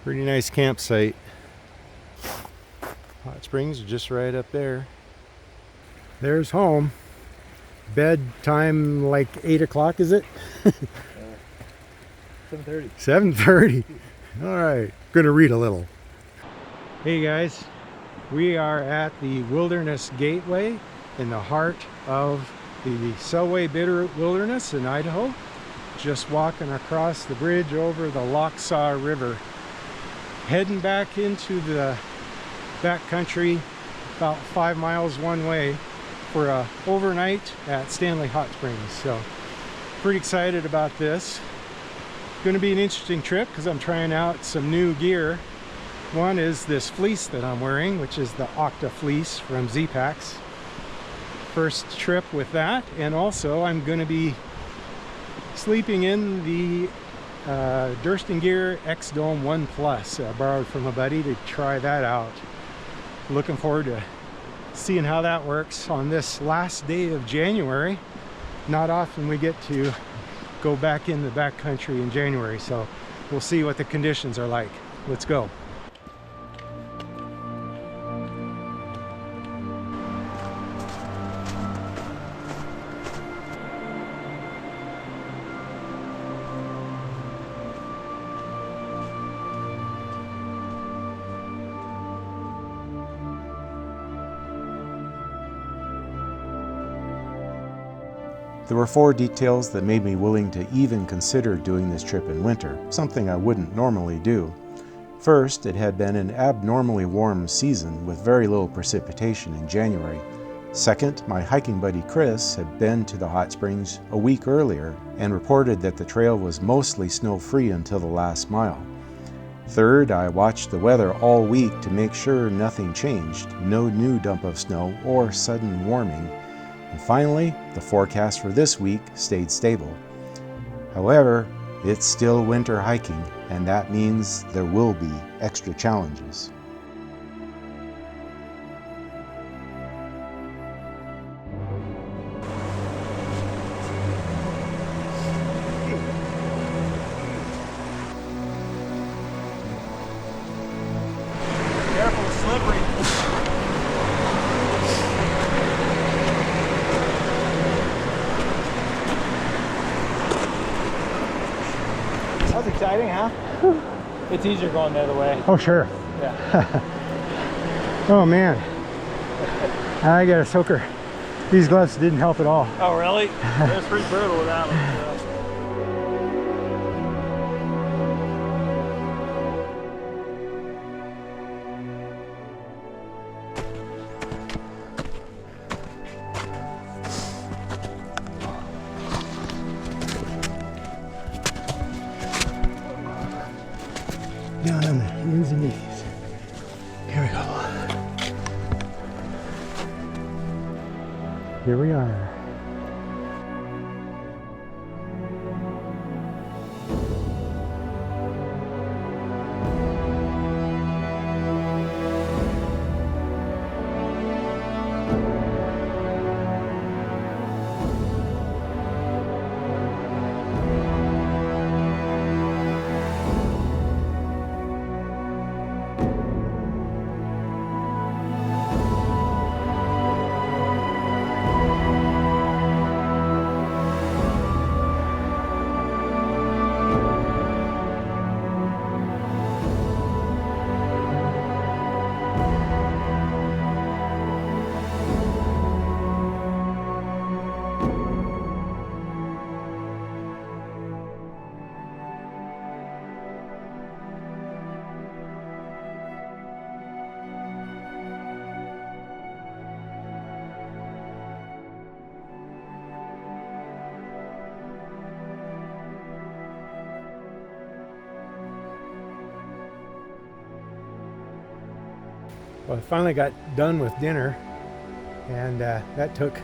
Pretty nice campsite. Hot Springs are just right up there. There's home. Bedtime like 8 o'clock, is it? 7:30. 7:30. All right, gonna read a little. Hey guys, we are at the Wilderness Gateway in the heart of the Selway Bitter Wilderness in Idaho. Just walking across the bridge over the Lochsaw River. Heading back into the backcountry about 5 miles one way for a overnight at Stanley Hot Springs. So pretty excited about this. Going to be an interesting trip because I'm trying out some new gear. One is this fleece that I'm wearing, which is the Octa fleece from Z-Packs. First trip with that, and also I'm going to be sleeping in the Durston Gear X-Dome 1 Plus. I borrowed from a buddy to try that out. Looking forward to seeing how that works on this last day of January. Not often we get to go back in the backcountry in January, so we'll see what the conditions are like. Let's go. There were 4 details that made me willing to even consider doing this trip in winter, something I wouldn't normally do. First, it had been an abnormally warm season with very little precipitation in January. Second, my hiking buddy Chris had been to the hot springs a week earlier and reported that the trail was mostly snow-free until the last mile. Third, I watched the weather all week to make sure nothing changed, no new dump of snow or sudden warming. And finally, the forecast for this week stayed stable. However, it's still winter hiking, and that means there will be extra challenges. Careful, it's slippery. That's exciting, huh? It's easier going the other way. Oh, sure. Yeah. Oh man, I got a soaker. These gloves didn't help at all. Oh, really? It was pretty brutal with that one. Down on the ends and knees. Here we go. Here we are. Well, I finally got done with dinner, and that took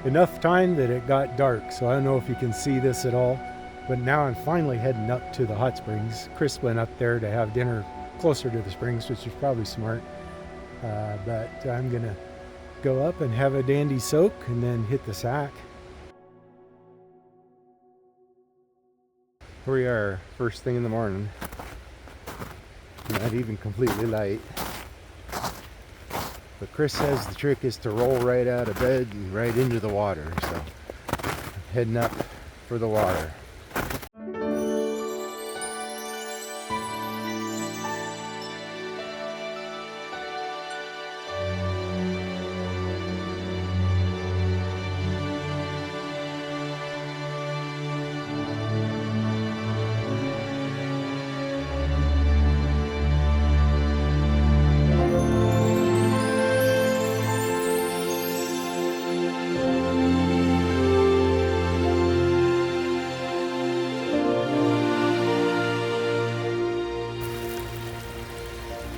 enough time that it got dark. So I don't know if you can see this at all, but now I'm finally heading up to the hot springs. Chris went up there to have dinner closer to the springs, which is probably smart. But I'm gonna go up and have a dandy soak and then hit the sack. Here we are, first thing in the morning. Not even completely light. But Chris says the trick is to roll right out of bed and right into the water. So heading up for the water.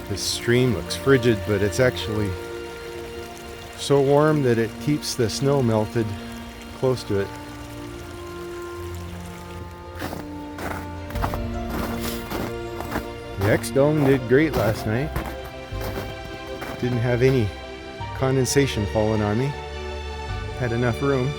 This stream looks frigid, but it's actually so warm that it keeps the snow melted close to it. The X-Dome did great last night. Didn't have any condensation falling on me. Had enough room.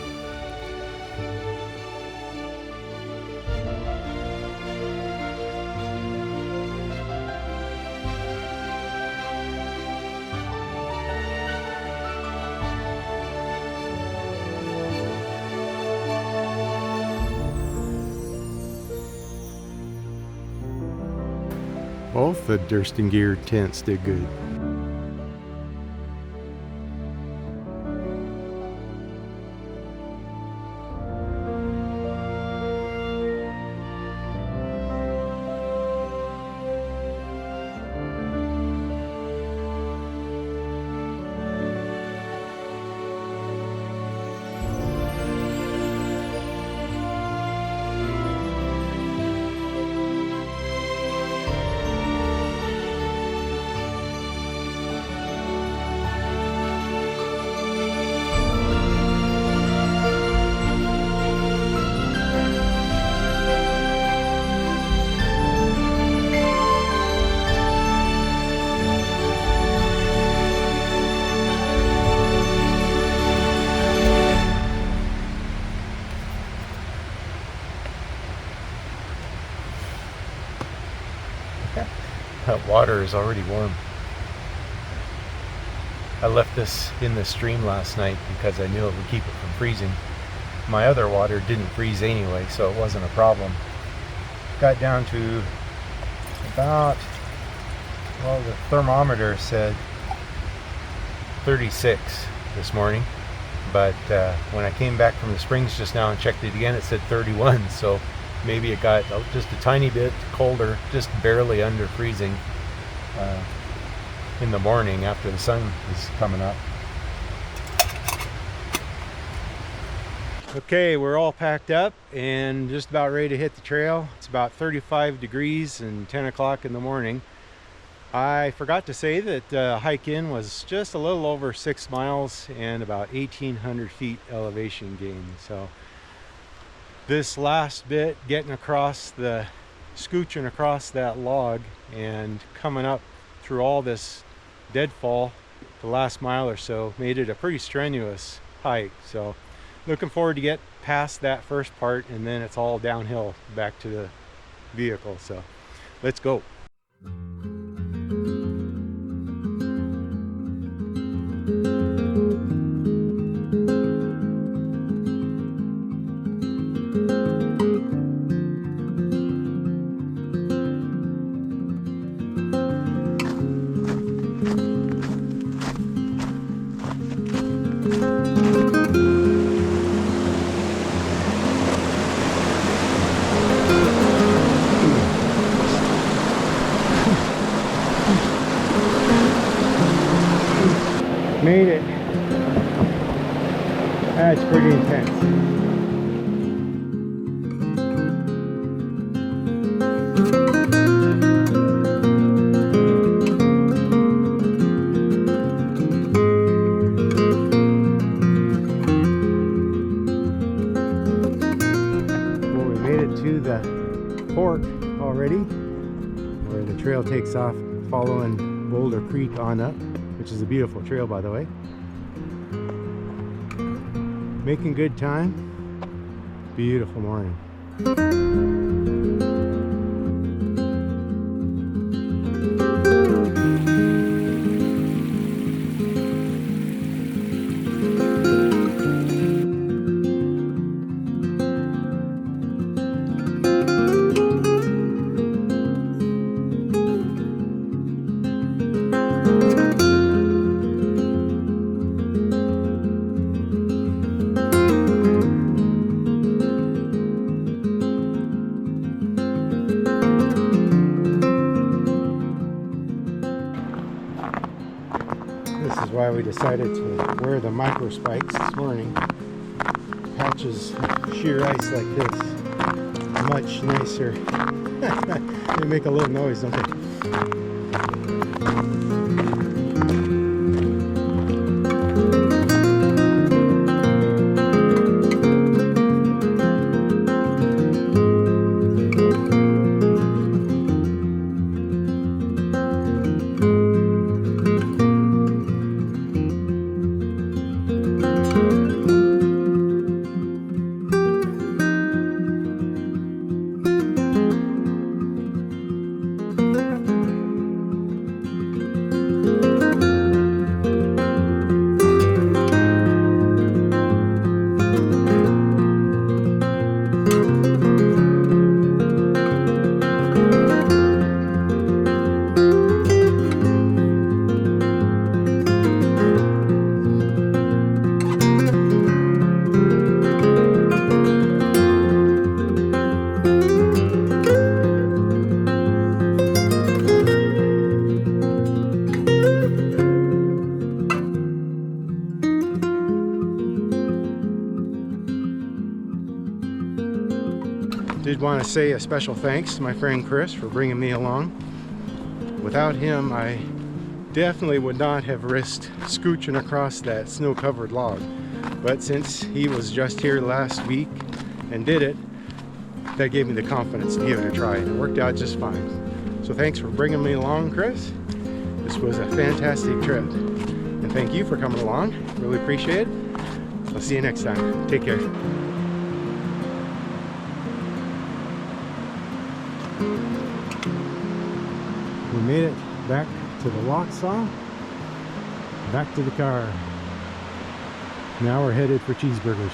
Both the Durston Gear tents did good. That water is already warm. I left this in the stream last night because I knew it would keep it from freezing. My other water didn't freeze anyway, so it wasn't a problem. Got down to about, well, the thermometer said 36 this morning, but when I came back from the springs just now and checked it again, it said 31, so maybe it got just a tiny bit colder, just barely under freezing in the morning after the sun is coming up. Okay, we're all packed up and just about ready to hit the trail. It's about 35 degrees and 10 o'clock in the morning. I forgot to say that hike in was just a little over 6 miles and about 1,800 feet elevation gain. So this last bit, getting across the, scooching across that log and coming up through all this deadfall, the last mile or so, made it a pretty strenuous hike. So looking forward to get past that first part, and then it's all downhill back to the vehicle. So let's go. Made it. That's pretty intense. Well, we made it to the fork already, where the trail takes off following Boulder Creek on up, which is a beautiful trail, by the way. Making good time. Beautiful morning. why we decided to wear the micro spikes this morning. Patches sheer ice like this, much nicer. They make a little noise, don't they? Did want to say a special thanks to my friend Chris for bringing me along. Without him, I definitely would not have risked scooching across that snow-covered log. But since he was just here last week and did it, that gave me the confidence to give it a try, and it worked out just fine. So thanks for bringing me along, Chris. This was a fantastic trip. And thank you for coming along. Really appreciate it. I'll see you next time. Take care. We made it back to the lock saw, back to the car. Now we're headed for cheeseburgers.